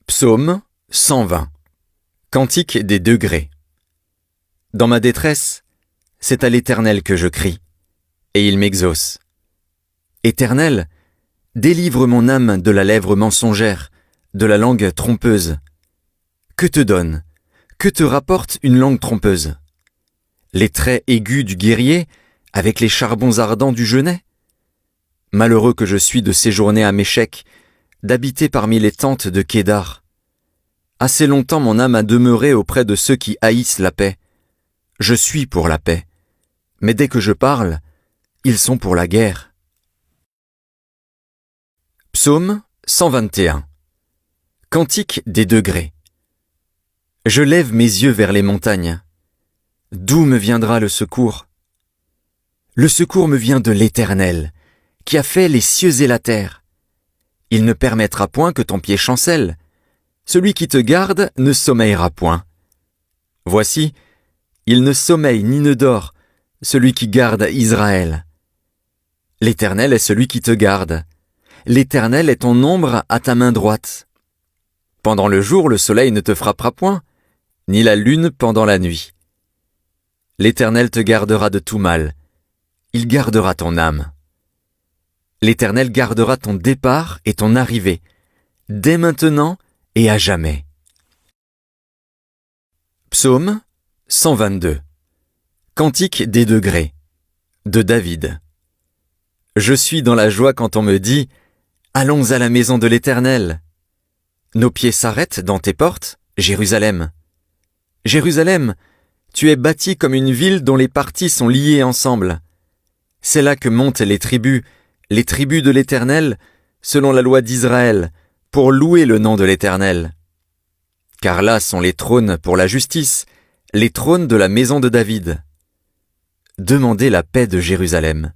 Psaume 120. Cantique des degrés. Dans ma détresse, c'est à l'Éternel que je crie, et il m'exauce. Éternel, délivre mon âme de la lèvre mensongère, de la langue trompeuse. Que te donne, que te rapporte une langue trompeuse? Les traits aigus du guerrier, avec les charbons ardents du genêt? Malheureux que je suis de séjourner à Méchec, d'habiter parmi les tentes de Kédar. Assez longtemps mon âme a demeuré auprès de ceux qui haïssent la paix. Je suis pour la paix, mais dès que je parle, ils sont pour la guerre. Psaume 121. Cantique des degrés. Je lève mes yeux vers les montagnes. D'où me viendra le secours? Le secours me vient de l'Éternel, qui a fait les cieux et la terre. Il ne permettra point que ton pied chancelle. Celui qui te garde ne sommeillera point. Voici, il ne sommeille ni ne dort, celui qui garde Israël. L'Éternel est celui qui te garde. L'Éternel est ton ombre à ta main droite. Pendant le jour, le soleil ne te frappera point, ni la lune pendant la nuit. L'Éternel te gardera de tout mal. Il gardera ton âme. L'Éternel gardera ton départ et ton arrivée, dès maintenant et à jamais. Psaume 122. Cantique des degrés. De David. Je suis dans la joie quand on me dit « Allons à la maison de l'Éternel ». Nos pieds s'arrêtent dans tes portes, Jérusalem. Jérusalem, tu es bâtie comme une ville dont les parties sont liées ensemble. C'est là que montent les tribus de l'Éternel, selon la loi d'Israël, pour louer le nom de l'Éternel. Car là sont les trônes pour la justice, les trônes de la maison de David. Demandez la paix de Jérusalem.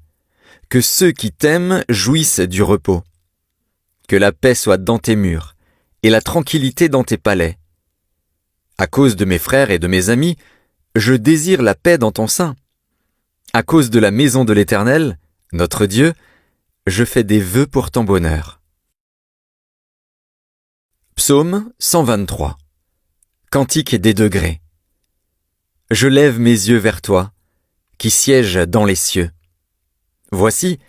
Que ceux qui t'aiment jouissent du repos. Que la paix soit dans tes murs, et la tranquillité dans tes palais. À cause de mes frères et de mes amis, je désire la paix dans ton sein. À cause de la maison de l'Éternel, notre Dieu, je fais des vœux pour ton bonheur. Psaume 123. Cantique des degrés. Je lève mes yeux vers toi, qui sièges dans les cieux. Voici,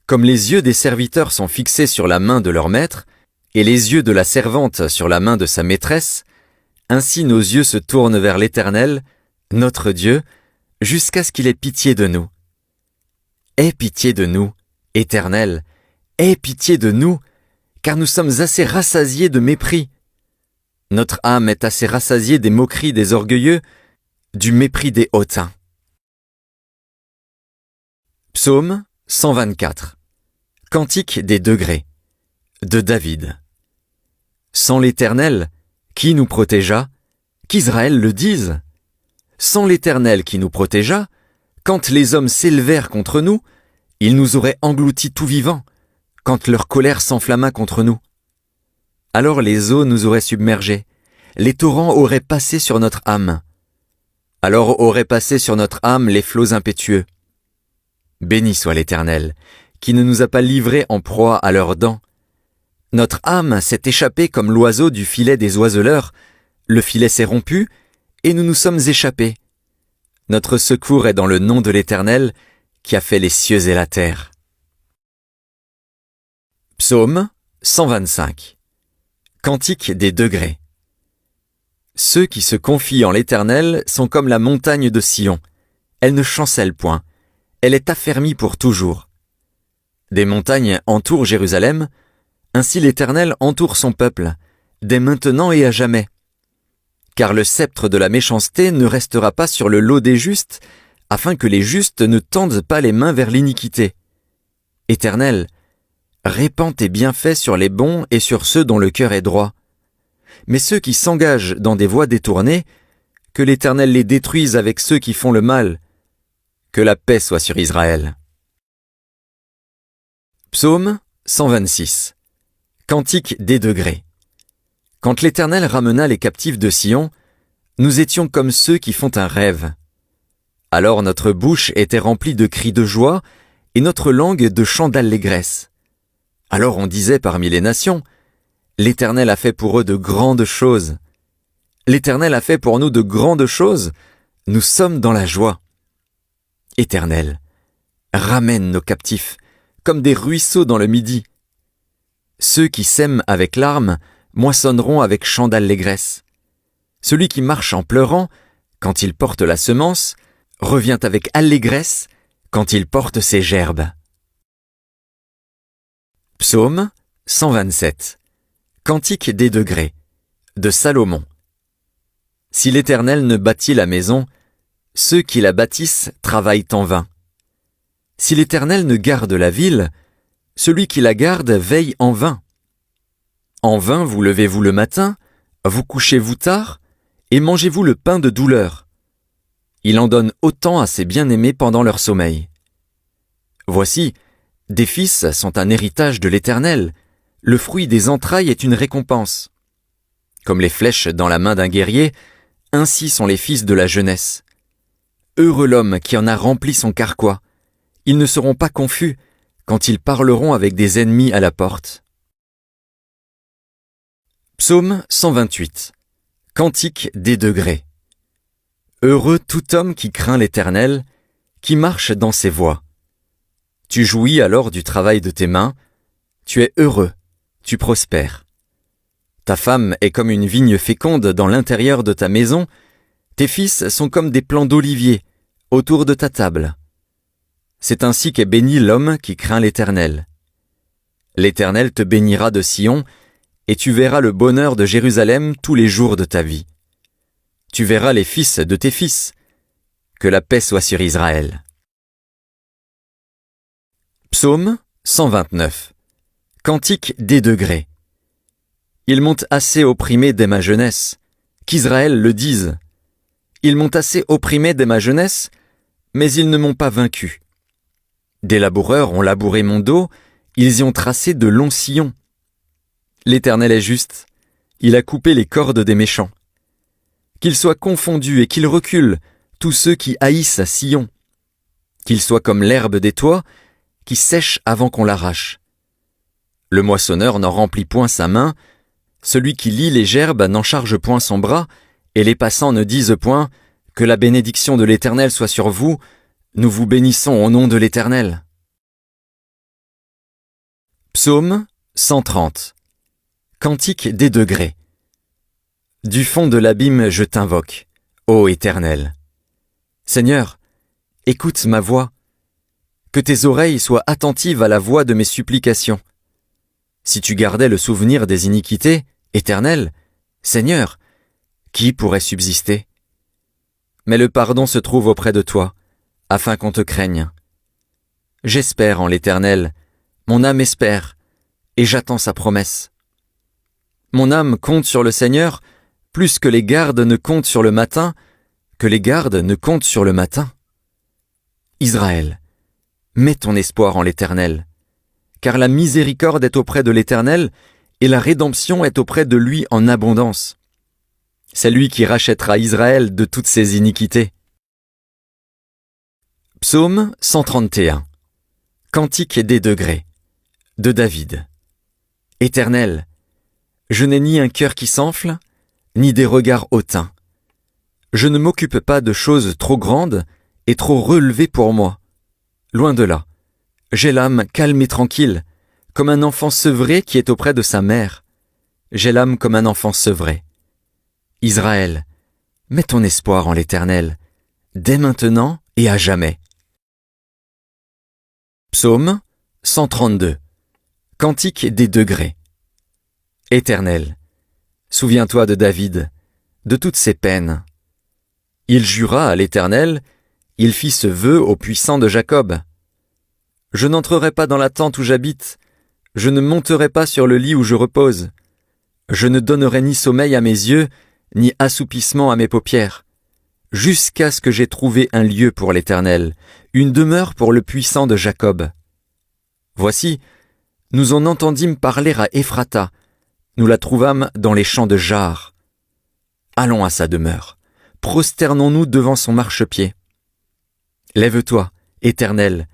comme les yeux des serviteurs sont fixés sur la main de leur maître, et les yeux de la servante sur la main de sa maîtresse, ainsi nos yeux se tournent vers l'Éternel, notre Dieu, jusqu'à ce qu'il ait pitié de nous. Aie pitié de nous, Éternel, aie pitié de nous, car nous sommes assez rassasiés de mépris. Notre âme est assez rassasiée des moqueries des orgueilleux, du mépris des hautains. Psaume 124. Cantique des degrés. De David. Sans l'Éternel, qui nous protégea? Qu'Israël le dise. Sans l'Éternel qui nous protégea, quand les hommes s'élevèrent contre nous, ils nous auraient engloutis tout vivants, quand leur colère s'enflamma contre nous. Alors les eaux nous auraient submergés, les torrents auraient passé sur notre âme. Alors auraient passé sur notre âme les flots impétueux. Béni soit l'Éternel, qui ne nous a pas livrés en proie à leurs dents. Notre âme s'est échappée comme l'oiseau du filet des oiseleurs, le filet s'est rompu, et nous nous sommes échappés. Notre secours est dans le nom de l'Éternel, qui a fait les cieux et la terre. Psaume 125. Cantique des degrés. Ceux qui se confient en l'Éternel sont comme la montagne de Sion. Elle ne chancelle point. Elle est affermie pour toujours. Des montagnes entourent Jérusalem. Ainsi l'Éternel entoure son peuple, dès maintenant et à jamais. Car le sceptre de la méchanceté ne restera pas sur le lot des justes, afin que les justes ne tendent pas les mains vers l'iniquité. Éternel, répands tes bienfaits sur les bons et sur ceux dont le cœur est droit. Mais ceux qui s'engagent dans des voies détournées, que l'Éternel les détruise avec ceux qui font le mal. Que la paix soit sur Israël. Psaume 126. Cantique des degrés. Quand l'Éternel ramena les captifs de Sion, nous étions comme ceux qui font un rêve. Alors notre bouche était remplie de cris de joie et notre langue de chants d'allégresse. Alors on disait parmi les nations, L'Éternel a fait pour eux de grandes choses. L'Éternel a fait pour nous de grandes choses. Nous sommes dans la joie. Éternel, ramène nos captifs, comme des ruisseaux dans le midi. Ceux qui sèment avec larmes moissonneront avec chant d'allégresse. Celui qui marche en pleurant, quand il porte la semence, revient avec allégresse quand il porte ses gerbes. Psaume 127. Cantique des degrés, de Salomon. Si l'Éternel ne bâtit la maison, ceux qui la bâtissent travaillent en vain. Si l'Éternel ne garde la ville, celui qui la garde veille en vain. En vain vous levez-vous le matin, vous couchez-vous tard, et mangez-vous le pain de douleur. Il en donne autant à ses bien-aimés pendant leur sommeil. Voici, des fils sont un héritage de l'Éternel, le fruit des entrailles est une récompense. Comme les flèches dans la main d'un guerrier, ainsi sont les fils de la jeunesse. Heureux l'homme qui en a rempli son carquois. Ils ne seront pas confus quand ils parleront avec des ennemis à la porte. Psaume 128. Cantique des degrés. Heureux tout homme qui craint l'Éternel, qui marche dans ses voies. Tu jouis alors du travail de tes mains, tu es heureux, tu prospères. Ta femme est comme une vigne féconde dans l'intérieur de ta maison, tes fils sont comme des plants d'olivier autour de ta table. C'est ainsi qu'est béni l'homme qui craint l'Éternel. L'Éternel te bénira de Sion, et tu verras le bonheur de Jérusalem tous les jours de ta vie. Tu verras les fils de tes fils. Que la paix soit sur Israël. Psaume 129. Cantique des degrés. Ils m'ont assez opprimé dès ma jeunesse, qu'Israël le dise. Ils m'ont assez opprimé dès ma jeunesse, mais ils ne m'ont pas vaincu. Des laboureurs ont labouré mon dos, ils y ont tracé de longs sillons. L'Éternel est juste, il a coupé les cordes des méchants. Qu'ils soient confondus et qu'ils reculent, tous ceux qui haïssent Sion. Qu'ils soient comme l'herbe des toits, qui sèche avant qu'on l'arrache. Le moissonneur n'en remplit point sa main, celui qui lie les gerbes n'en charge point son bras, et les passants ne disent point « Que la bénédiction de l'Éternel soit sur vous, nous vous bénissons au nom de l'Éternel. » Psaume 130. Cantique des degrés. Du fond de l'abîme je t'invoque, ô Éternel. Seigneur, écoute ma voix. Que tes oreilles soient attentives à la voix de mes supplications. Si tu gardais le souvenir des iniquités, Éternel, Seigneur, qui pourrait subsister? Mais le pardon se trouve auprès de toi, afin qu'on te craigne. J'espère en l'Éternel, mon âme espère, et j'attends sa promesse. Mon âme compte sur le Seigneur, plus que les gardes ne comptent sur le matin, que les gardes ne comptent sur le matin. Israël, mets ton espoir en l'Éternel, car la miséricorde est auprès de l'Éternel, et la rédemption est auprès de lui en abondance. C'est lui qui rachètera Israël de toutes ses iniquités. Psaume 131. Cantique des degrés, de David. Éternel, je n'ai ni un cœur qui s'enfle, ni des regards hautains. Je ne m'occupe pas de choses trop grandes et trop relevées pour moi. Loin de là. J'ai l'âme calme et tranquille, comme un enfant sevré qui est auprès de sa mère. J'ai l'âme comme un enfant sevré. Israël, mets ton espoir en l'Éternel, dès maintenant et à jamais. Psaume 132. Cantique des degrés. Éternel, souviens-toi de David, de toutes ses peines. Il jura à l'Éternel, il fit ce vœu au puissant de Jacob. Je n'entrerai pas dans la tente où j'habite, je ne monterai pas sur le lit où je repose. Je ne donnerai ni sommeil à mes yeux, ni assoupissement à mes paupières, jusqu'à ce que j'aie trouvé un lieu pour l'Éternel, une demeure pour le puissant de Jacob. Voici, nous en entendîmes parler à Ephrata, nous la trouvâmes dans les champs de Jaar. Allons à sa demeure, prosternons-nous devant son marchepied. Lève-toi, Éternel,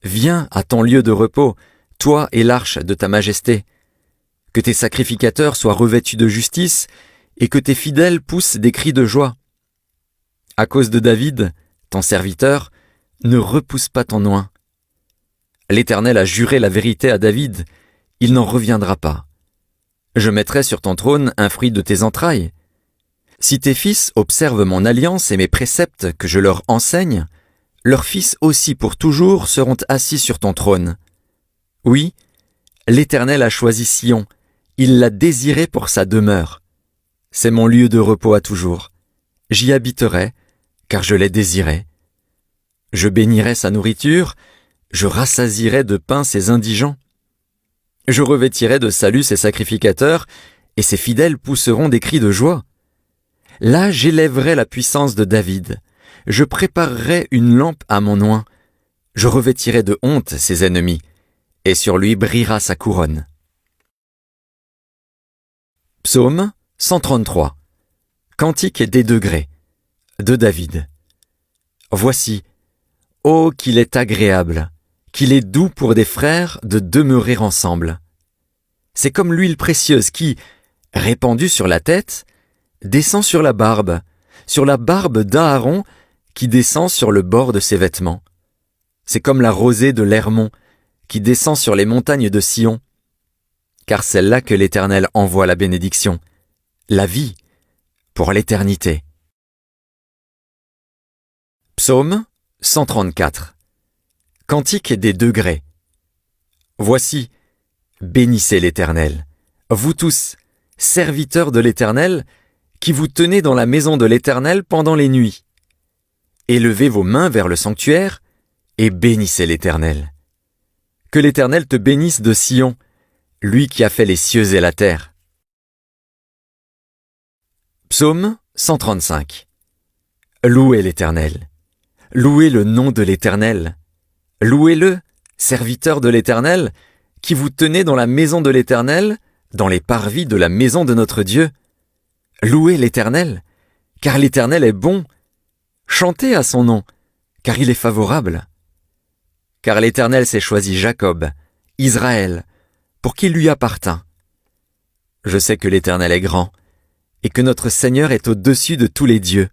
viens à ton lieu de repos, toi et l'arche de ta majesté. que tes sacrificateurs soient revêtus de justice et que tes fidèles poussent des cris de joie. À cause de David, ton serviteur, ne repousse pas ton oint. L'Éternel a juré la vérité à David, il n'en reviendra pas. Je mettrai sur ton trône un fruit de tes entrailles. Si tes fils observent mon alliance et mes préceptes que je leur enseigne, leurs fils aussi pour toujours seront assis sur ton trône. Oui, l'Éternel a choisi Sion, il l'a désiré pour sa demeure. C'est mon lieu de repos à toujours. J'y habiterai, car je l'ai désiré. Je bénirai sa nourriture, je rassasierai de pain ses indigents. Je revêtirai de salut ses sacrificateurs, et ses fidèles pousseront des cris de joie. Là j'élèverai la puissance de David. Je préparerai une lampe à mon oint. Je revêtirai de honte ses ennemis, et sur lui brillera sa couronne. Psaume 133. Cantique des degrés, de David. Voici, ô qu'il est agréable, qu'il est doux pour des frères de demeurer ensemble. C'est comme l'huile précieuse qui, répandue sur la tête, descend sur la barbe d'Aaron qui descend sur le bord de ses vêtements. C'est comme la rosée de l'Hermon qui descend sur les montagnes de Sion. Car c'est là que l'Éternel envoie la bénédiction, la vie, pour l'éternité. Psaume 134. Cantique des degrés. Voici, bénissez l'Éternel, vous tous, serviteurs de l'Éternel, qui vous tenez dans la maison de l'Éternel pendant les nuits. Élevez vos mains vers le sanctuaire et bénissez l'Éternel. Que l'Éternel te bénisse de Sion, lui qui a fait les cieux et la terre. Psaume 135. Louez l'Éternel. Louez le nom de l'Éternel. Louez-le, serviteurs de l'Éternel, qui vous tenez dans la maison de l'Éternel, dans les parvis de la maison de notre Dieu. Louez l'Éternel, car l'Éternel est bon. Chantez à son nom, car il est favorable. Car l'Éternel s'est choisi Jacob, Israël, pour qu'il lui appartint. Je sais que l'Éternel est grand, et que notre Seigneur est au-dessus de tous les dieux.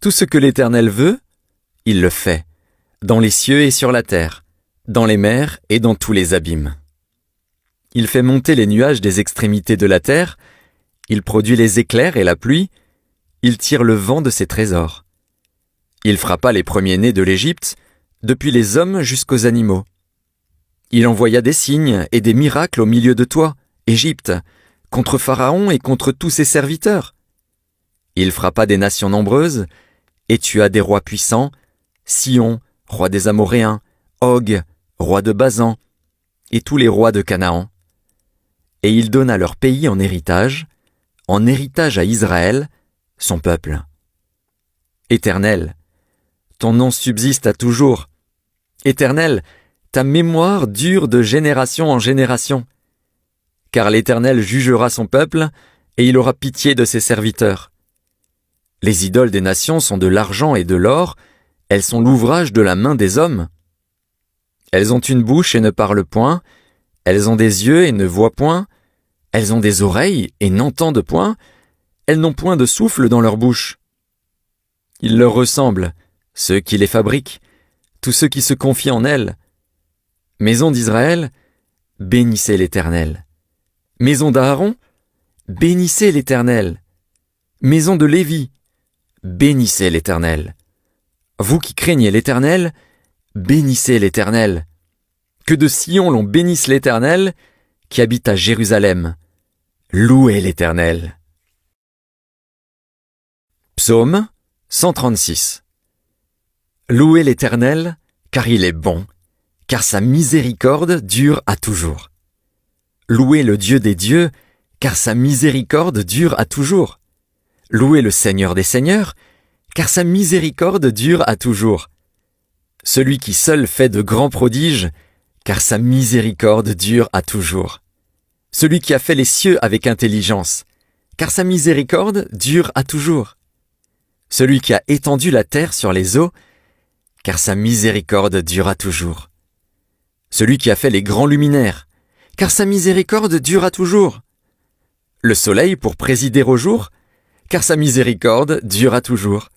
Tout ce que l'Éternel veut, il le fait, dans les cieux et sur la terre, dans les mers et dans tous les abîmes. Il fait monter les nuages des extrémités de la terre, il produit les éclairs et la pluie, il tire le vent de ses trésors. Il frappa les premiers-nés de l'Égypte, depuis les hommes jusqu'aux animaux. Il envoya des signes et des miracles au milieu de toi, Égypte, contre Pharaon et contre tous ses serviteurs. Il frappa des nations nombreuses, et tua des rois puissants, Sion, roi des Amoréens, Og, roi de Basan, et tous les rois de Canaan. Et il donna leur pays en héritage à Israël, son peuple. Éternel, ton nom subsiste à toujours. Éternel, ta mémoire dure de génération en génération. Car l'Éternel jugera son peuple, et il aura pitié de ses serviteurs. Les idoles des nations sont de l'argent et de l'or, elles sont l'ouvrage de la main des hommes. Elles ont une bouche et ne parlent point, elles ont des yeux et ne voient point, elles ont des oreilles et n'entendent point, elles n'ont point de souffle dans leur bouche. Ils leur ressemblent, ceux qui les fabriquent, tous ceux qui se confient en elles. Maison d'Israël, bénissez l'Éternel. Maison d'Aaron, bénissez l'Éternel. Maison de Lévi, bénissez l'Éternel. Vous qui craignez l'Éternel, bénissez l'Éternel. Que de Sion l'on bénisse l'Éternel, qui habite à Jérusalem. Louez l'Éternel. Psaume 136. Louez l'Éternel, car il est bon, car sa miséricorde dure à toujours. Louez le Dieu des dieux, car sa miséricorde dure à toujours. Louez le Seigneur des seigneurs, car sa miséricorde dure à toujours. Celui qui seul fait de grands prodiges, car sa miséricorde dure à toujours. Celui qui a fait les cieux avec intelligence, car sa miséricorde dure à toujours. Celui qui a étendu la terre sur les eaux, car sa miséricorde dure à toujours. Celui qui a fait les grands luminaires, car sa miséricorde dure à toujours. Le soleil pour présider au jour, car sa miséricorde dure à toujours.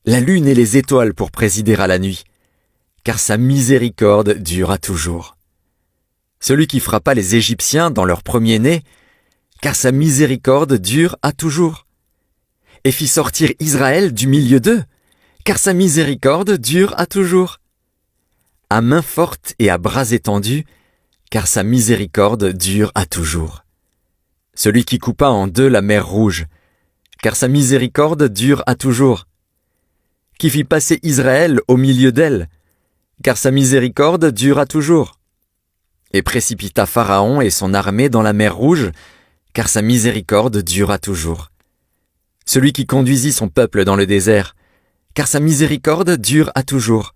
La lune et les étoiles pour présider à la nuit, car sa miséricorde dure à toujours. Celui qui frappa les Égyptiens dans leur premier-né, car sa miséricorde dure à toujours. Et fit sortir Israël du milieu d'eux, car sa miséricorde dure à toujours. À main forte et à bras étendus, car sa miséricorde dure à toujours. Celui qui coupa en deux la mer Rouge, car sa miséricorde dure à toujours. Qui fit passer Israël au milieu d'elle, car sa miséricorde dure à toujours. Et précipita Pharaon et son armée dans la mer Rouge, car sa miséricorde dure à toujours. Celui qui conduisit son peuple dans le désert, car sa miséricorde dure à toujours.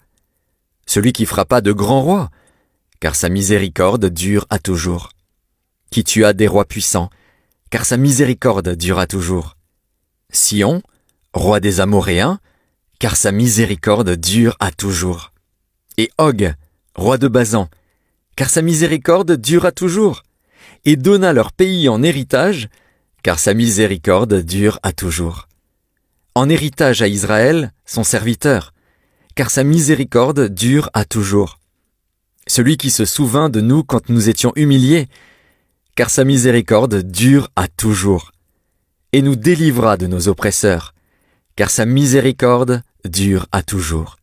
Celui qui frappa de grands rois, car sa miséricorde dure à toujours. Qui tua des rois puissants, car sa miséricorde dure à toujours. Sion, roi des Amoréens, car sa miséricorde dure à toujours. Et Og, roi de Basan, car sa miséricorde dure à toujours. Et donna leur pays en héritage, car sa miséricorde dure à toujours. En héritage à Israël, son serviteur, car sa miséricorde dure à toujours. Celui qui se souvint de nous quand nous étions humiliés, car sa miséricorde dure à toujours. Et nous délivra de nos oppresseurs, car sa miséricorde dure à toujours.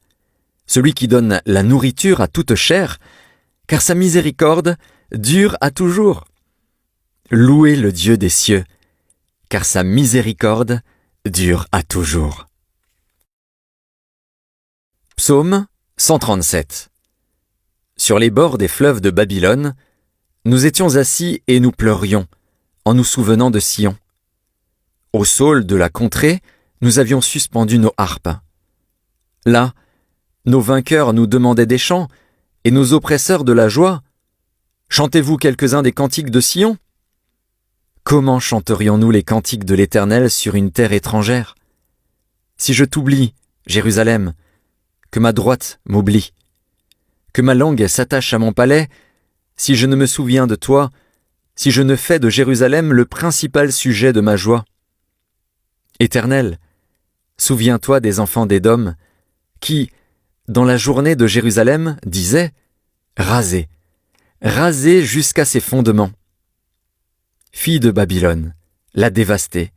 Celui qui donne la nourriture à toute chair, car sa miséricorde dure à toujours. Louez le Dieu des cieux, car sa miséricorde dure à toujours. Psaume 137. Sur les bords des fleuves de Babylone, nous étions assis et nous pleurions, en nous souvenant de Sion. Au saule de la contrée, nous avions suspendu nos harpes. Là, nos vainqueurs nous demandaient des chants, et nos oppresseurs de la joie. Chantez-vous quelques-uns des cantiques de Sion ? Comment chanterions-nous les cantiques de l'Éternel sur une terre étrangère ? Si je t'oublie, Jérusalem, que ma droite m'oublie, que ma langue s'attache à mon palais, si je ne me souviens de toi, si je ne fais de Jérusalem le principal sujet de ma joie. Éternel, souviens-toi des enfants d'Édom, qui, dans la journée de Jérusalem, disaient « Rasez, rasez jusqu'à ses fondements ». Fille de Babylone, la dévastée,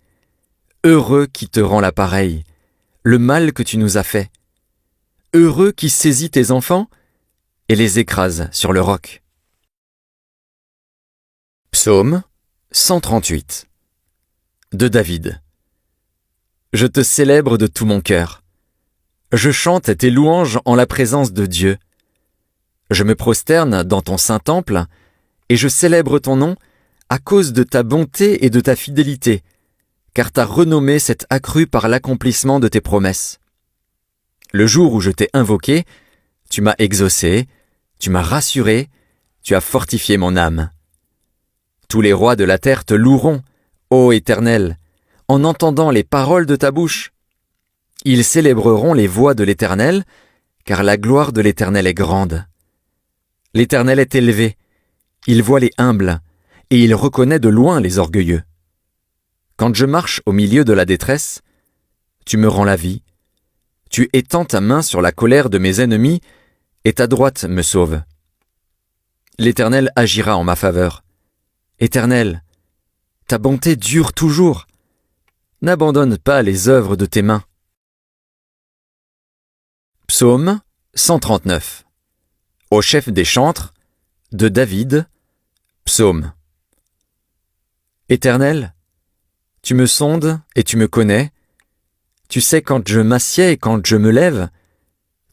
heureux qui te rend l'appareil, le mal que tu nous as fait. Heureux qui saisit tes enfants et les écrase sur le roc. Psaume 138 de David. Je te célèbre de tout mon cœur. Je chante tes louanges en la présence de Dieu. Je me prosterne dans ton saint temple et je célèbre ton nom à cause de ta bonté et de ta fidélité, car ta renommée s'est accrue par l'accomplissement de tes promesses. Le jour où je t'ai invoqué, tu m'as exaucé, tu m'as rassuré, tu as fortifié mon âme. Tous les rois de la terre te loueront, ô Éternel, en entendant les paroles de ta bouche. Ils célébreront les voies de l'Éternel, car la gloire de l'Éternel est grande. L'Éternel est élevé, il voit les humbles, et il reconnaît de loin les orgueilleux. Quand je marche au milieu de la détresse, tu me rends la vie. Tu étends ta main sur la colère de mes ennemis, et ta droite me sauve. L'Éternel agira en ma faveur. Éternel, ta bonté dure toujours. N'abandonne pas les œuvres de tes mains. Psaume 139. Au chef des chantres, de David, Psaume. Éternel, tu me sondes et tu me connais. Tu sais quand je m'assieds et quand je me lève.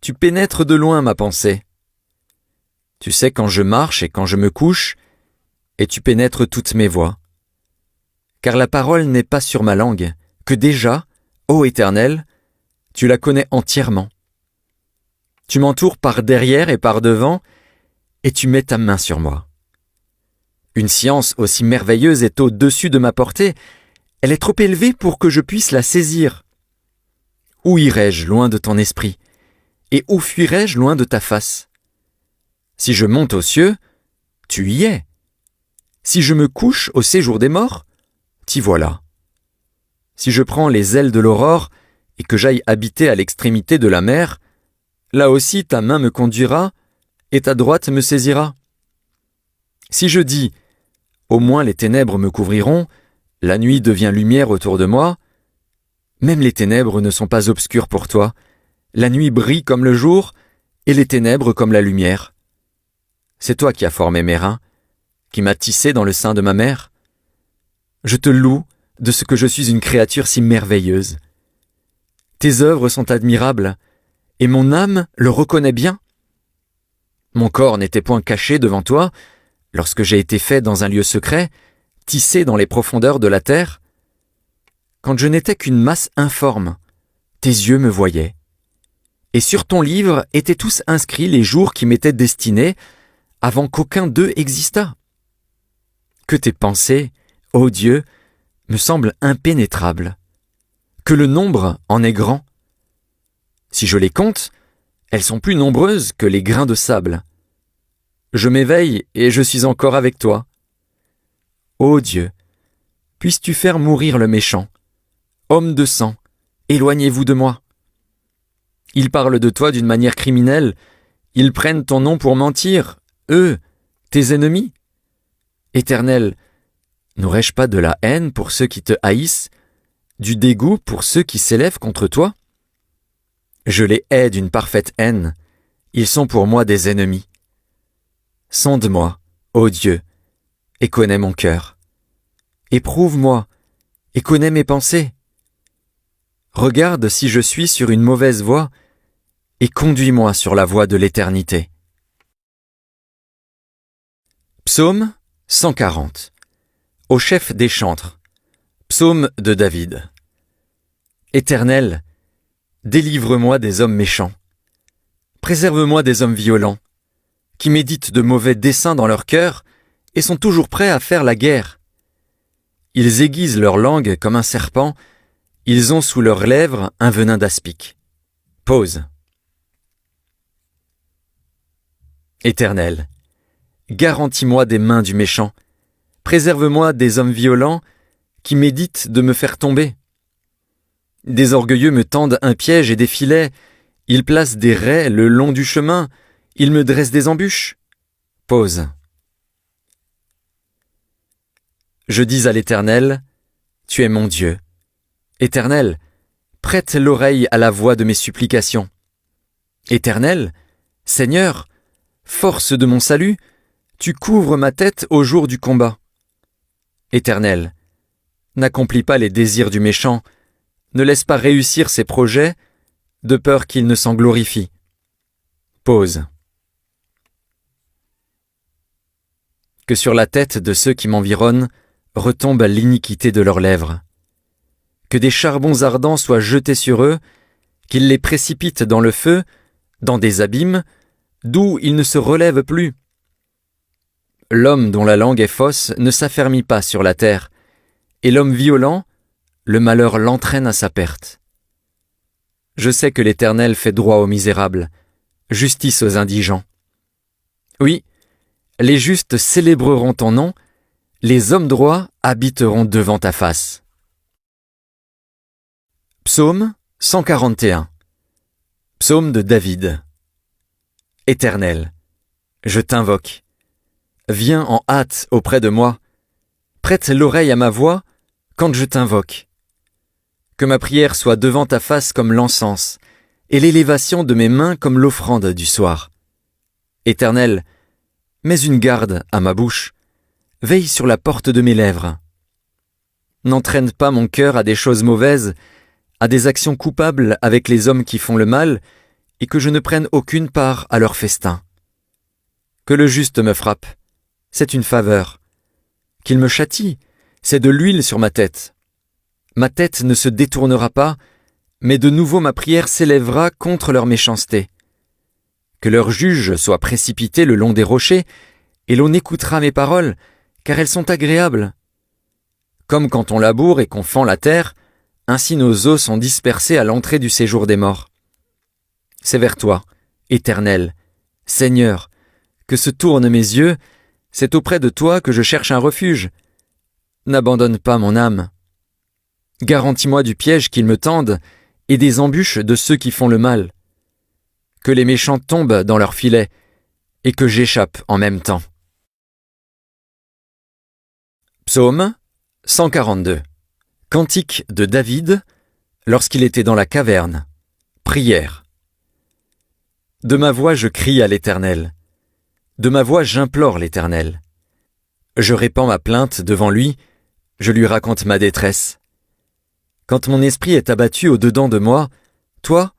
Tu pénètres de loin ma pensée. Tu sais quand je marche et quand je me couche, et tu pénètres toutes mes voies. Car la parole n'est pas sur ma langue, que déjà, ô Éternel, tu la connais entièrement. Tu m'entoures par derrière et par devant, et tu mets ta main sur moi. Une science aussi merveilleuse est au-dessus de ma portée, elle est trop élevée pour que je puisse la saisir. Où irai-je loin de ton esprit, et où fuirai-je loin de ta face ? Si je monte aux cieux, tu y es. Si je me couche au séjour des morts, t'y voilà. Si je prends les ailes de l'aurore et que j'aille habiter à l'extrémité de la mer, là aussi ta main me conduira et ta droite me saisira. Si je dis « Au moins les ténèbres me couvriront, la nuit devient lumière autour de moi », même les ténèbres ne sont pas obscures pour toi, la nuit brille comme le jour et les ténèbres comme la lumière. C'est toi qui as formé mes reins, qui m'as tissé dans le sein de ma mère. Je te loue de ce que je suis une créature si merveilleuse. Tes œuvres sont admirables, et mon âme le reconnaît bien. Mon corps n'était point caché devant toi, lorsque j'ai été fait dans un lieu secret, tissé dans les profondeurs de la terre. Quand je n'étais qu'une masse informe, tes yeux me voyaient. Et sur ton livre étaient tous inscrits les jours qui m'étaient destinés, avant qu'aucun d'eux existât. Que tes pensées, ô Dieu, me semblent impénétrables, que le nombre en est grand. Si je les compte, elles sont plus nombreuses que les grains de sable. Je m'éveille et je suis encore avec toi. Ô Dieu, puisses-tu faire mourir le méchant? Homme de sang, éloignez-vous de moi. Ils parlent de toi d'une manière criminelle, ils prennent ton nom pour mentir, eux, tes ennemis. Éternel, n'aurais-je pas de la haine pour ceux qui te haïssent, du dégoût pour ceux qui s'élèvent contre toi? Je les hais d'une parfaite haine, ils sont pour moi des ennemis. Sonde-moi, ô Dieu, et connais mon cœur. Éprouve-moi, et connais mes pensées. Regarde si je suis sur une mauvaise voie, et conduis-moi sur la voie de l'éternité. Psaume 140. Au chef des chantres. Psaume de David. Éternel, délivre-moi des hommes méchants. Préserve-moi des hommes violents, qui méditent de mauvais desseins dans leur cœur et sont toujours prêts à faire la guerre. Ils aiguisent leur langue comme un serpent, ils ont sous leurs lèvres un venin d'aspic. Pause. Éternel, garantis-moi des mains du méchant, préserve-moi des hommes violents qui méditent de me faire tomber. Des orgueilleux me tendent un piège et des filets, ils placent des raies le long du chemin, ils me dressent des embûches. Pause. Je dis à l'Éternel, tu es mon Dieu. Éternel, prête l'oreille à la voix de mes supplications. Éternel, Seigneur, force de mon salut, tu couvres ma tête au jour du combat. Éternel, n'accomplis pas les désirs du méchant, ne laisse pas réussir ses projets, de peur qu'il ne s'en glorifie. Pause. Que sur la tête de ceux qui m'environnent retombe l'iniquité de leurs lèvres. Que des charbons ardents soient jetés sur eux, qu'ils les précipitent dans le feu, dans des abîmes, d'où ils ne se relèvent plus. L'homme dont la langue est fausse ne s'affermit pas sur la terre, et l'homme violent, le malheur l'entraîne à sa perte. Je sais que l'Éternel fait droit aux misérables, justice aux indigents. Oui, les justes célébreront ton nom, les hommes droits habiteront devant ta face. Psaume 141. Psaume de David. Éternel, je t'invoque. Viens en hâte auprès de moi. Prête l'oreille à ma voix quand je t'invoque. Que ma prière soit devant ta face comme l'encens, et l'élévation de mes mains comme l'offrande du soir. Éternel, mets une garde à ma bouche, veille sur la porte de mes lèvres. N'entraîne pas mon cœur à des choses mauvaises, à des actions coupables avec les hommes qui font le mal, et que je ne prenne aucune part à leur festin. Que le juste me frappe, c'est une faveur. Qu'il me châtie, c'est de l'huile sur ma tête. Ma tête ne se détournera pas, mais de nouveau ma prière s'élèvera contre leur méchanceté. Que leurs juges soient précipités le long des rochers, et l'on écoutera mes paroles, car elles sont agréables. Comme quand on laboure et qu'on fend la terre, ainsi nos os sont dispersés à l'entrée du séjour des morts. C'est vers toi, Éternel, Seigneur, que se tournent mes yeux, C'est auprès de toi que je cherche un refuge. N'abandonne pas mon âme. Garantis-moi du piège qu'ils me tendent et des embûches de ceux qui font le mal. Que les méchants tombent dans leurs filets et que j'échappe en même temps. Psaume 142. Cantique de David lorsqu'il était dans la caverne. Prière. De ma voix je crie à l'Éternel. De ma voix j'implore l'Éternel. Je répands ma plainte devant lui, je lui raconte ma détresse. Quand mon esprit est abattu au-dedans de moi, toi,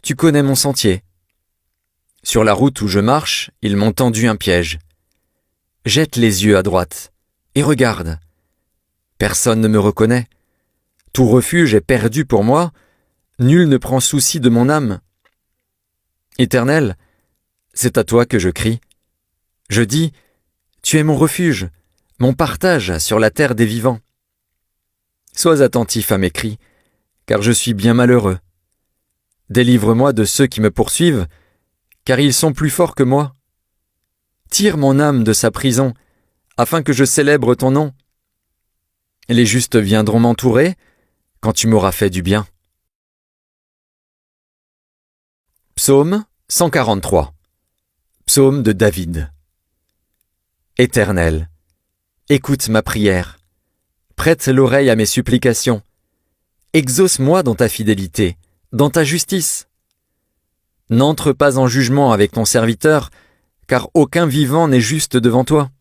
tu connais mon sentier. Sur la route où je marche, ils m'ont tendu un piège. Jette les yeux à droite et regarde. Personne ne me reconnaît. Tout refuge est perdu pour moi. Nul ne prend souci de mon âme. Éternel, c'est à toi que je crie. Je dis, tu es mon refuge, mon partage sur la terre des vivants. Sois attentif à mes cris, car je suis bien malheureux. Délivre-moi de ceux qui me poursuivent, car ils sont plus forts que moi. Tire mon âme de sa prison, afin que je célèbre ton nom. Les justes viendront m'entourer quand tu m'auras fait du bien. Psaume 143. Psaume de David. Éternel, écoute ma prière. Prête l'oreille à mes supplications. Exauce-moi dans ta fidélité, dans ta justice. N'entre pas en jugement avec ton serviteur, car aucun vivant n'est juste devant toi.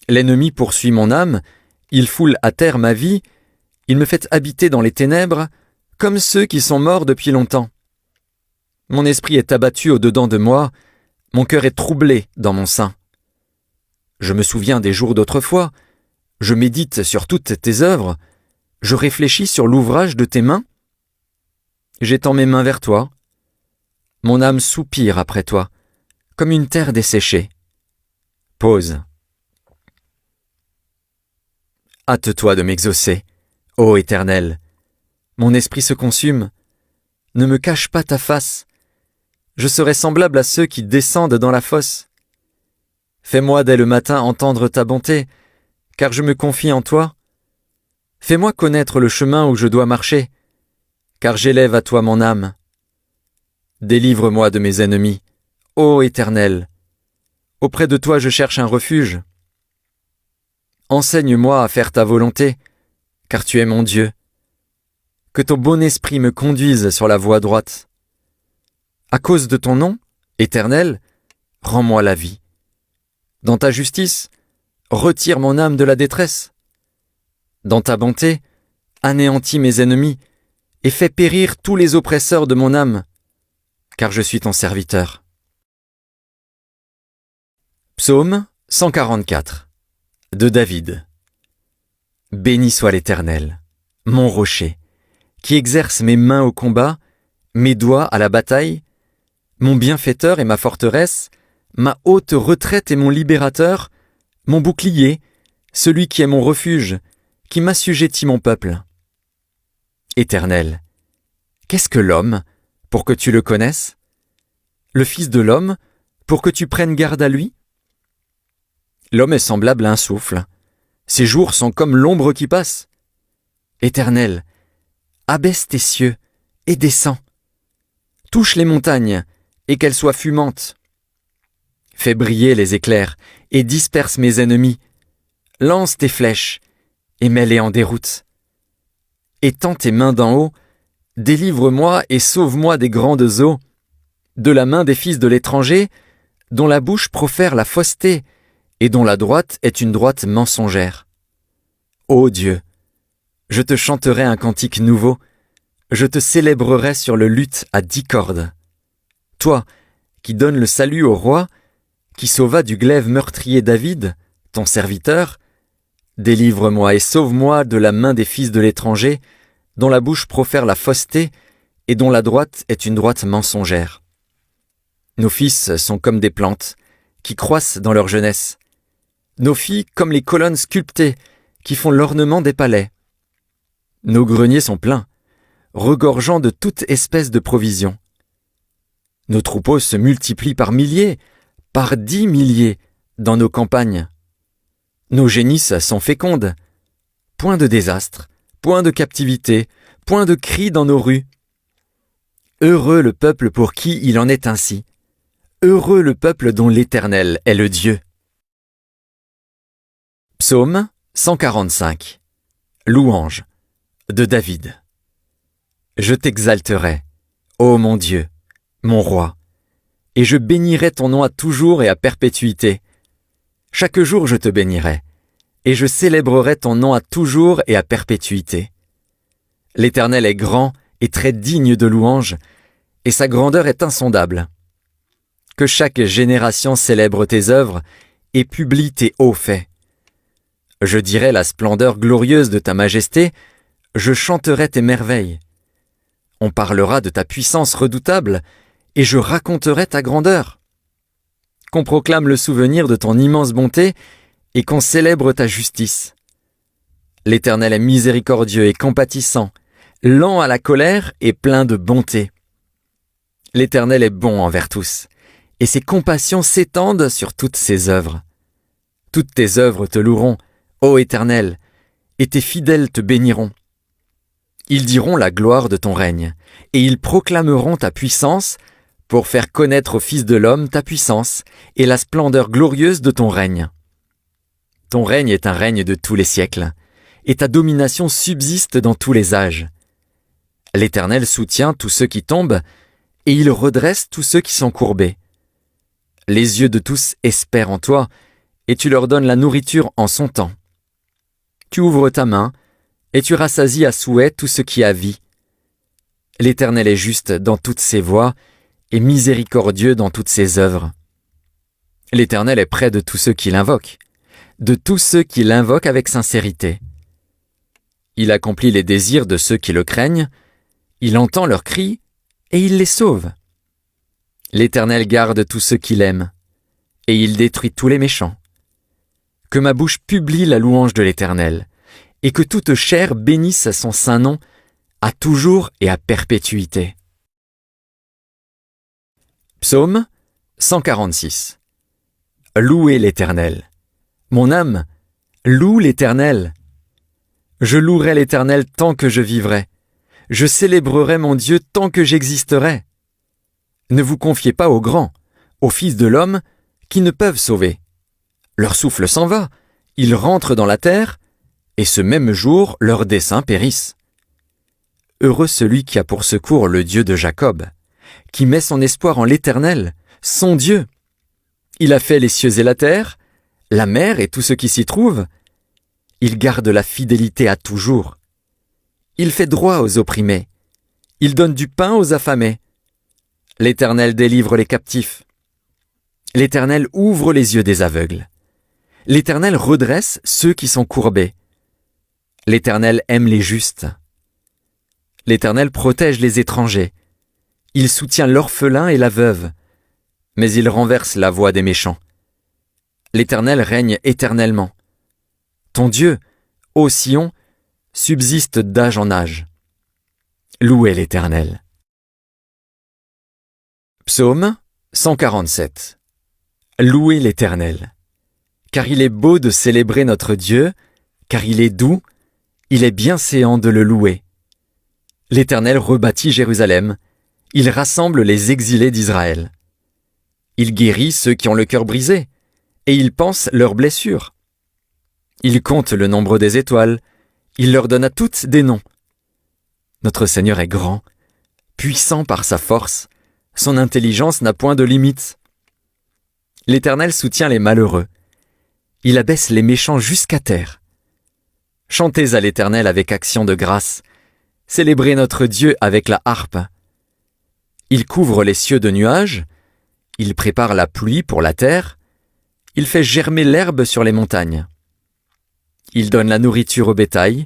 L'ennemi poursuit mon âme, il foule à terre ma vie, il me fait habiter dans les ténèbres, comme ceux qui sont morts depuis longtemps. Mon esprit est abattu au-dedans de moi, mon cœur est troublé dans mon sein. Je me souviens des jours d'autrefois, je médite sur toutes tes œuvres, je réfléchis sur l'ouvrage de tes mains. J'étends mes mains vers toi. Mon âme soupire après toi, comme une terre desséchée. Pause. Hâte-toi de m'exaucer, ô Éternel. Mon esprit se consume. Ne me cache pas ta face. Je serai semblable à ceux qui descendent dans la fosse. Fais-moi dès le matin entendre ta bonté, car je me confie en toi. Fais-moi connaître le chemin où je dois marcher, car j'élève à toi mon âme. Délivre-moi de mes ennemis, ô Éternel. Auprès de toi je cherche un refuge. Enseigne-moi à faire ta volonté, car tu es mon Dieu. Que ton bon esprit me conduise sur la voie droite. À cause de ton nom, Éternel, rends-moi la vie. Dans ta justice, retire mon âme de la détresse. Dans ta bonté, anéantis mes ennemis et fais périr tous les oppresseurs de mon âme, car je suis ton serviteur. Psaume 144 de David. Béni soit l'Éternel, mon rocher, qui exerce mes mains au combat, mes doigts à la bataille, mon bienfaiteur et ma forteresse, ma haute retraite et mon libérateur, mon bouclier, celui qui est mon refuge, qui m'assujettit mon peuple. Éternel, qu'est-ce que l'homme, pour que tu le connaisses? Le Fils de l'homme, pour que tu prennes garde à lui? L'homme est semblable à un souffle. Ses jours sont comme l'ombre qui passe. Éternel, abaisse tes cieux et descends. Touche les montagnes et qu'elles soient fumantes. Fais briller les éclairs et disperse mes ennemis. Lance tes flèches et mets-les en déroute. Étends tes mains d'en haut, délivre-moi et sauve-moi des grandes eaux, de la main des fils de l'étranger, dont la bouche profère la fausseté et dont la droite est une droite mensongère. Ô Dieu, je te chanterai un cantique nouveau, je te célébrerai sur le luth à 10 cordes. Toi, qui donnes le salut au roi, qui sauva du glaive meurtrier David, ton serviteur, délivre-moi et sauve-moi de la main des fils de l'étranger, dont la bouche profère la fausseté et dont la droite est une droite mensongère. Nos fils sont comme des plantes, qui croissent dans leur jeunesse. Nos filles comme les colonnes sculptées, qui font l'ornement des palais. Nos greniers sont pleins, regorgeant de toute espèce de provisions. Nos troupeaux se multiplient par milliers, par 10 milliers, dans nos campagnes. Nos génisses sont fécondes. Point de désastre, point de captivité, point de cris dans nos rues. Heureux le peuple pour qui il en est ainsi. Heureux le peuple dont l'Éternel est le Dieu. Psaume 145. Louange de David. Je t'exalterai, ô mon Dieu, mon roi, et je bénirai ton nom à toujours et à perpétuité. Chaque jour je te bénirai, et je célébrerai ton nom à toujours et à perpétuité. L'Éternel est grand et très digne de louange, et sa grandeur est insondable. Que chaque génération célèbre tes œuvres et publie tes hauts faits. Je dirai la splendeur glorieuse de ta majesté, je chanterai tes merveilles. On parlera de ta puissance redoutable, et je raconterai ta grandeur. Qu'on proclame le souvenir de ton immense bonté, et qu'on célèbre ta justice. L'Éternel est miséricordieux et compatissant, lent à la colère et plein de bonté. L'Éternel est bon envers tous, et ses compassions s'étendent sur toutes ses œuvres. Toutes tes œuvres te loueront, ô Éternel, et tes fidèles te béniront. Ils diront la gloire de ton règne, et ils proclameront ta puissance pour faire connaître au Fils de l'homme ta puissance et la splendeur glorieuse de ton règne. Ton règne est un règne de tous les siècles, et ta domination subsiste dans tous les âges. L'Éternel soutient tous ceux qui tombent, et il redresse tous ceux qui sont courbés. Les yeux de tous espèrent en toi, et tu leur donnes la nourriture en son temps. Tu ouvres ta main, et tu rassasies à souhait tout ce qui a vie. L'Éternel est juste dans toutes ses voies, et miséricordieux dans toutes ses œuvres. L'Éternel est près de tous ceux qui l'invoquent, de tous ceux qui l'invoquent avec sincérité. Il accomplit les désirs de ceux qui le craignent, il entend leurs cris, et il les sauve. L'Éternel garde tous ceux qui l'aiment, et il détruit tous les méchants. Que ma bouche publie la louange de l'Éternel, et que toute chair bénisse son saint nom, à toujours et à perpétuité. Psaume 146. Louez l'Éternel. Mon âme, loue l'Éternel. Je louerai l'Éternel tant que je vivrai. Je célébrerai mon Dieu tant que j'existerai. Ne vous confiez pas aux grands, aux fils de l'homme, qui ne peuvent sauver. Leur souffle s'en va, ils rentrent dans la terre, et ce même jour leurs desseins périssent. Heureux celui qui a pour secours le Dieu de Jacob, qui met son espoir en l'Éternel, son Dieu. Il a fait les cieux et la terre, la mer et tout ce qui s'y trouve. Il garde la fidélité à toujours. Il fait droit aux opprimés. Il donne du pain aux affamés. L'Éternel délivre les captifs. L'Éternel ouvre les yeux des aveugles. L'Éternel redresse ceux qui sont courbés. L'Éternel aime les justes. L'Éternel protège les étrangers. Il soutient l'orphelin et la veuve, mais il renverse la voie des méchants. L'Éternel règne éternellement. Ton Dieu, ô Sion, subsiste d'âge en âge. Louez l'Éternel. Psaume 147. Louez l'Éternel. Car il est beau de célébrer notre Dieu, car il est doux, il est bienséant de le louer. L'Éternel rebâtit Jérusalem, il rassemble les exilés d'Israël. Il guérit ceux qui ont le cœur brisé, et il panse leurs blessures. Il compte le nombre des étoiles, il leur donne à toutes des noms. Notre Seigneur est grand, puissant par sa force, son intelligence n'a point de limite. L'Éternel soutient les malheureux, il abaisse les méchants jusqu'à terre. Chantez à l'Éternel avec action de grâce, célébrez notre Dieu avec la harpe. Il couvre les cieux de nuages, il prépare la pluie pour la terre, il fait germer l'herbe sur les montagnes. Il donne la nourriture au bétail,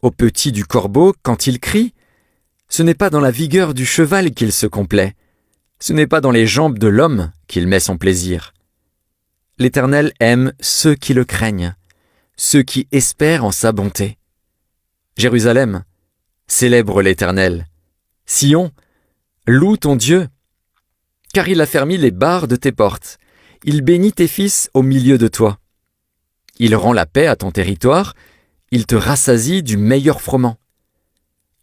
aux petits du corbeau quand il crie. Ce n'est pas dans la vigueur du cheval qu'il se complaît, ce n'est pas dans les jambes de l'homme qu'il met son plaisir. L'Éternel aime ceux qui le craignent, ceux qui espèrent en sa bonté. Jérusalem, célèbre l'Éternel. Sion, loue ton Dieu, car il a fermé les barres de tes portes. il bénit tes fils au milieu de toi. Il rend la paix à ton territoire, il te rassasie du meilleur froment.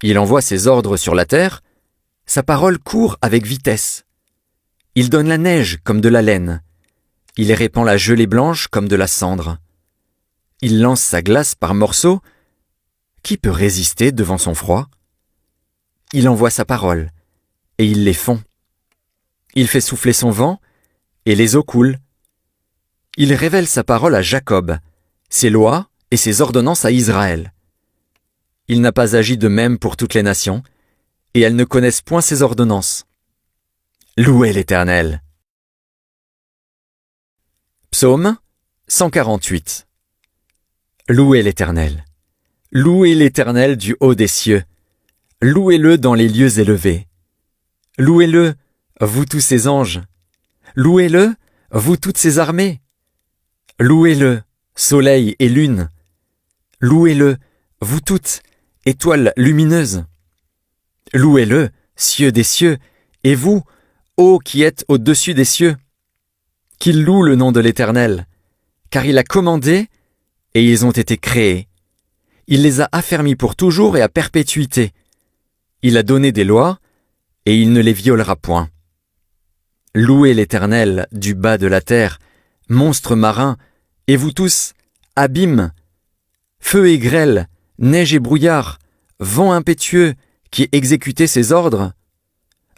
Il envoie ses ordres sur la terre, sa parole court avec vitesse. Il donne la neige comme de la laine, il répand la gelée blanche comme de la cendre. Il lance sa glace par morceaux, qui peut résister devant son froid? Il envoie sa parole, et il les fond. Il fait souffler son vent, et les eaux coulent. Il révèle sa parole à Jacob, ses lois et ses ordonnances à Israël. Il n'a pas agi de même pour toutes les nations, et elles ne connaissent point ses ordonnances. Louez l'Éternel. Psaume 148. Louez l'Éternel. Louez l'Éternel du haut des cieux. Louez-le dans les lieux élevés. Louez-le, vous tous ses anges. Louez-le, vous toutes ses armées. Louez-le, soleil et lune. Louez-le, vous toutes, étoiles lumineuses. Louez-le, cieux des cieux, et vous, ô qui êtes au-dessus des cieux. Qu'il loue le nom de l'Éternel, car il a commandé, et ils ont été créés. Il les a affermis pour toujours et à perpétuité. Il a donné des lois, et il ne les violera point. Louez l'Éternel du bas de la terre, monstres marins, et vous tous, abîmes, feu et grêle, neige et brouillard, vent impétueux qui exécutez ses ordres,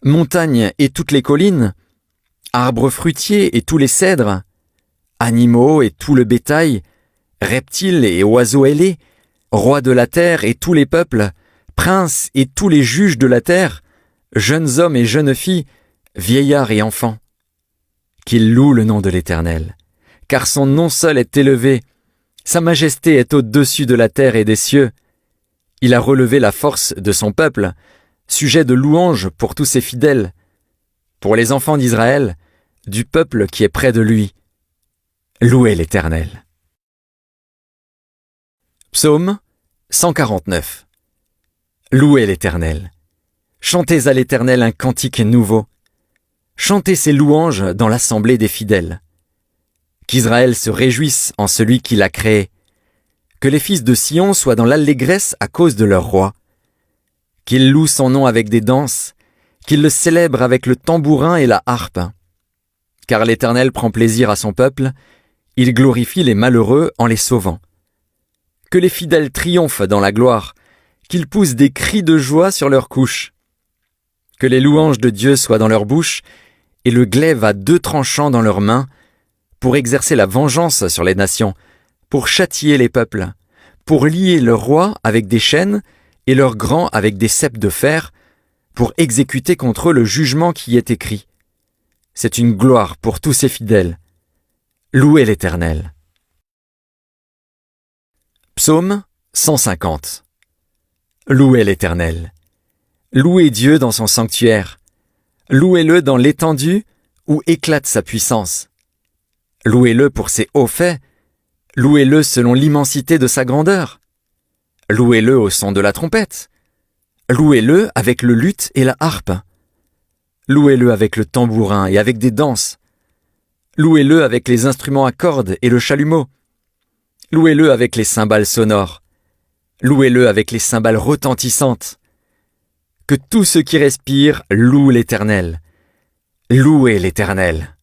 montagnes et toutes les collines, arbres fruitiers et tous les cèdres, animaux et tout le bétail, reptiles et oiseaux ailés, rois de la terre et tous les peuples, princes et tous les juges de la terre, jeunes hommes et jeunes filles, vieillards et enfants. Qu'ils louent le nom de l'Éternel, car son nom seul est élevé, sa majesté est au-dessus de la terre et des cieux. Il a relevé la force de son peuple, sujet de louange pour tous ses fidèles, pour les enfants d'Israël, du peuple qui est près de lui. Louez l'Éternel. Psaume 149. Louez l'Éternel. Chantez à l'Éternel un cantique nouveau. Chantez ses louanges dans l'assemblée des fidèles. Qu'Israël se réjouisse en celui qui l'a créé. Que les fils de Sion soient dans l'allégresse à cause de leur roi. Qu'ils louent son nom avec des danses, qu'ils le célèbrent avec le tambourin et la harpe. Car l'Éternel prend plaisir à son peuple, il glorifie les malheureux en les sauvant. Que les fidèles triomphent dans la gloire, qu'ils poussent des cris de joie sur leurs couches. Que les louanges de Dieu soient dans leur bouche, et le glaive à 2 tranchants dans leurs mains, pour exercer la vengeance sur les nations, pour châtier les peuples, pour lier leurs rois avec des chaînes et leurs grands avec des ceps de fer, pour exécuter contre eux le jugement qui est écrit. C'est une gloire pour tous ses fidèles. Louez l'Éternel. Psaume 150. Louez l'Éternel. Louez Dieu dans son sanctuaire. Louez-le dans l'étendue où éclate sa puissance. Louez-le pour ses hauts faits. Louez-le selon l'immensité de sa grandeur. Louez-le au son de la trompette. Louez-le avec le luth et la harpe. Louez-le avec le tambourin et avec des danses. Louez-le avec les instruments à cordes et le chalumeau. Louez-le avec les cymbales sonores. Louez-le avec les cymbales retentissantes. Que tout ce qui respire loue l'Éternel. Louez l'Éternel.